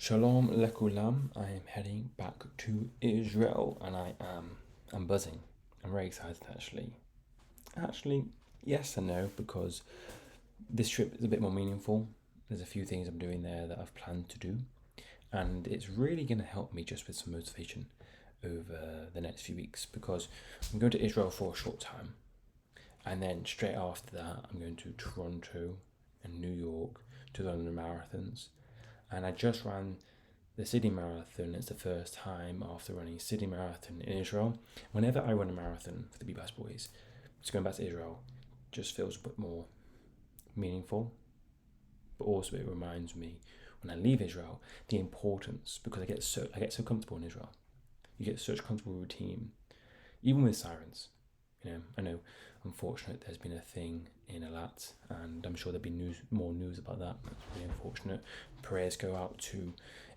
Shalom lekulam. I am heading back to Israel, and I'm buzzing. I'm very excited actually. Actually, yes and no, because this trip is a bit more meaningful. There's a few things I'm doing there that I've planned to do, and it's really going to help me just with some motivation over the next few weeks because I'm going to Israel for a short time, and then straight after that I'm going to Toronto and New York to run the marathons, and I just ran the Sydney Marathon. It's the first time after running Sydney Marathon in Israel. Whenever I run a marathon for the Be Best Boys, just going back to Israel just feels a bit more meaningful. But also it reminds me when I leave Israel the importance, because I get so comfortable in Israel. You get such a comfortable routine, even with sirens. I know, unfortunate there's been a thing in Alat, and I'm sure there'll be more news about that. That's really unfortunate. Prayers go out to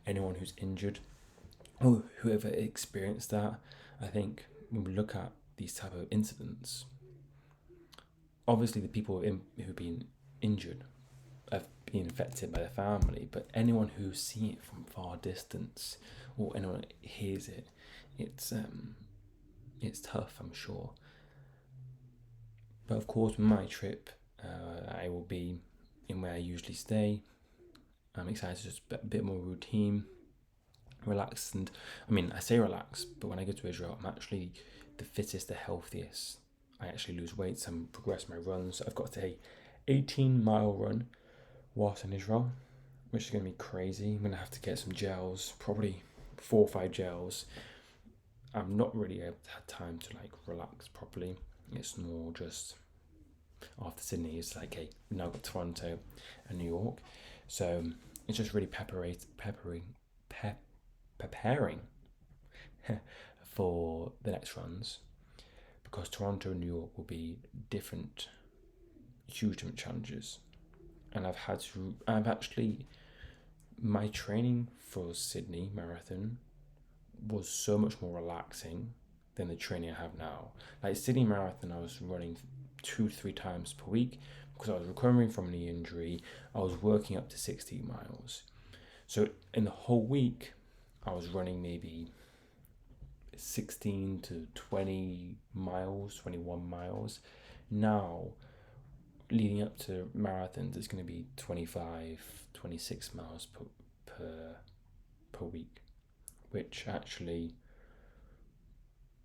anyone who's injured or whoever experienced that. I think when we look at these type of incidents, obviously the people who've been injured have been affected by their family, but anyone who sees it from far distance or anyone hears it, it's tough, I'm sure. But of course, my trip, I will be in where I usually stay. I'm excited to just a bit more routine, relaxed, and I say relaxed, but when I go to Israel, I'm actually the fittest, the healthiest. I actually lose weight, so I'm progressing my runs. I've got a 18-mile run whilst in Israel, which is going to be crazy. I'm going to have to get some gels, probably 4 or 5 gels. I've not really had time to relax properly. It's more just after Sydney, it's like, okay, now I've got Toronto and New York. So it's just really preparing for the next runs, because Toronto and New York will be huge different challenges. And I've actually, my training for Sydney Marathon was so much more relaxing than the training I have now. Like Sydney Marathon, I was running 2-3 times per week because I was recovering from a knee injury. I was working up to 60 miles. So in the whole week, I was running maybe 16 to 20 miles, 21 miles. Now, leading up to marathons, it's going to be 25, 26 miles per week, which actually,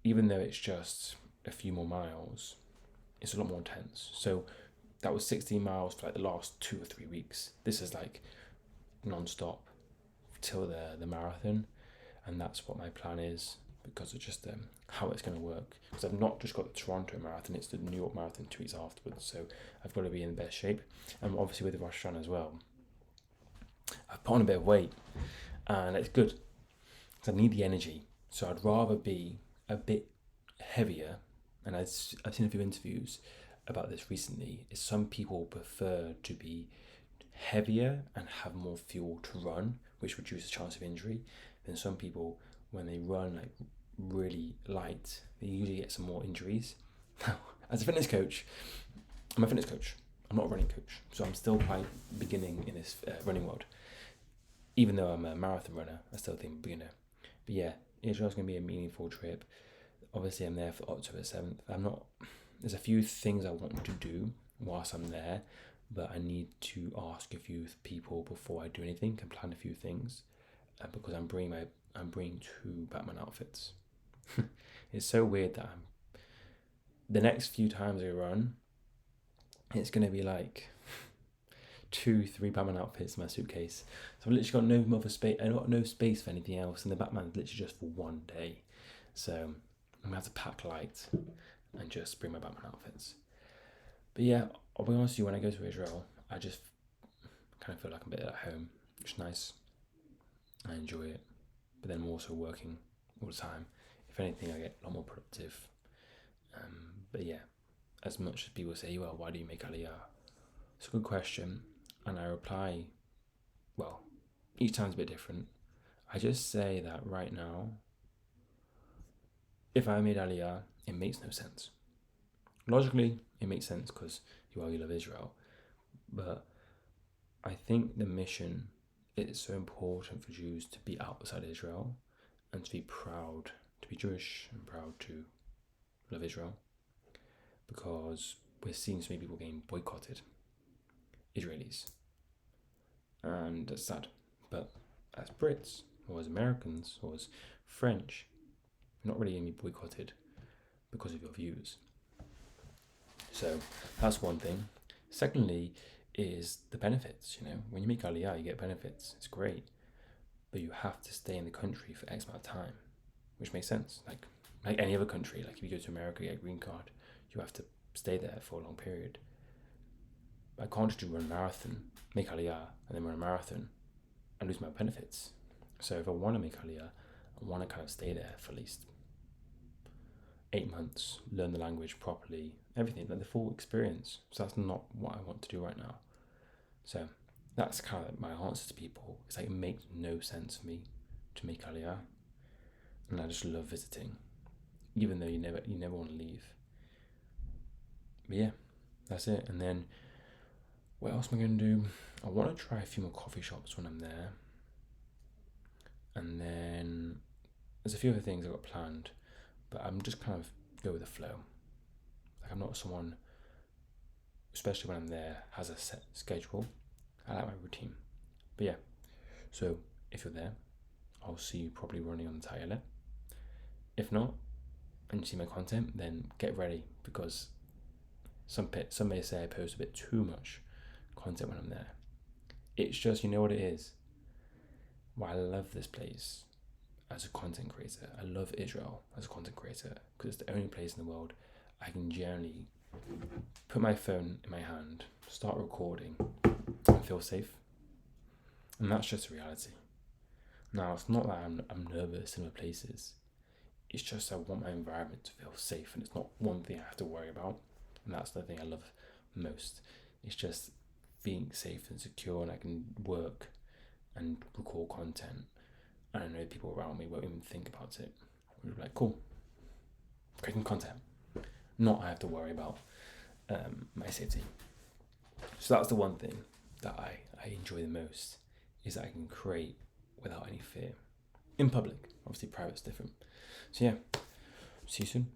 even though it's just a few more miles, it's a lot more intense. So that was 16 miles for the last 2 or 3 weeks. This is non-stop till the marathon, and that's what my plan is, because of just how it's going to work. Because I've not just got the Toronto Marathon, it's the New York Marathon 2 weeks afterwards, so I've got to be in the best shape. And obviously with the Rosh Hashanah as well, I've put on a bit of weight, and it's good because I need the energy. So I'd rather be a bit heavier, and I've seen a few interviews about this recently, is some people prefer to be heavier and have more fuel to run, which reduces the chance of injury. Then some people, when they run really light, they usually get some more injuries. Now, as a fitness coach, I'm a fitness coach. I'm not a running coach, so I'm still quite beginning in this running world. Even though I'm a marathon runner, I still think I'm a beginner. But yeah, Israel's going to be a meaningful trip. Obviously, I'm there for October 7th. There's a few things I want to do whilst I'm there, but I need to ask a few people before I do anything and plan a few things, because I'm bringing 2 Batman outfits. It's so weird that the next few times I run, it's going to be 2-3 Batman outfits in my suitcase. So I've literally got no other space. I got no space for anything else, and the Batman's literally just for one day. So I'm gonna have to pack light and just bring my Batman outfits. But yeah, I'll be honest with you, when I go to Israel, I just kind of feel like I'm a bit at home. It's nice. I enjoy it. But then I'm also working all the time. If anything, I get a lot more productive. But yeah, as much as people say, well, why do you make Aliyah? It's a good question. And I reply, well, each time's a bit different. I just say that right now, if I made Aliyah, it makes no sense. Logically, it makes sense because you love Israel. But I think the mission it's so important for Jews to be outside Israel and to be proud to be Jewish and proud to love Israel, because we're seeing so many people getting boycotted, Israelis, and that's sad. But as Brits or as Americans or as French, you're not really going to be boycotted because of your views. So that's one thing. Secondly is the benefits. When you make Aliyah, you get benefits. It's great, but you have to stay in the country for X amount of time, which makes sense. Like any other country, like if you go to America, you get a green card, you have to stay there for a long period. I can't just run a marathon, make Aliyah, and then run a marathon and lose my benefits. So if I want to make Aliyah, I want to kind of stay there for at least 8 months, learn the language properly, everything, like the full experience. So that's not what I want to do right now. So that's kind of my answer to people. It's like, it makes no sense for me to make Aliyah, and I just love visiting, even though you never want to leave. But yeah, that's it. And then what else am I going to do? I want to try a few more coffee shops when I'm there. And then there's a few other things I've got planned, but I'm just kind of go with the flow. Like, I'm not someone, especially when I'm there, has a set schedule. I like my routine. But yeah, so if you're there, I'll see you probably running on the Tayele. If not, and you see my content, then get ready, because some may say I post a bit too much content when I'm there. It's just, you know what it is? Well, I love this place as a content creator. I love Israel as a content creator, because it's the only place in the world I can generally put my phone in my hand, start recording, and feel safe. And that's just reality. Now, it's not that I'm nervous in other places. It's just I want my environment to feel safe, and it's not one thing I have to worry about. And that's the thing I love most. It's just being safe and secure, and I can work and record content, and I know people around me won't even think about it. We're like, cool, creating content. Not I have to worry about my safety. So that's the one thing that I enjoy the most, is that I can create without any fear. In public, obviously private's different. So yeah, see you soon.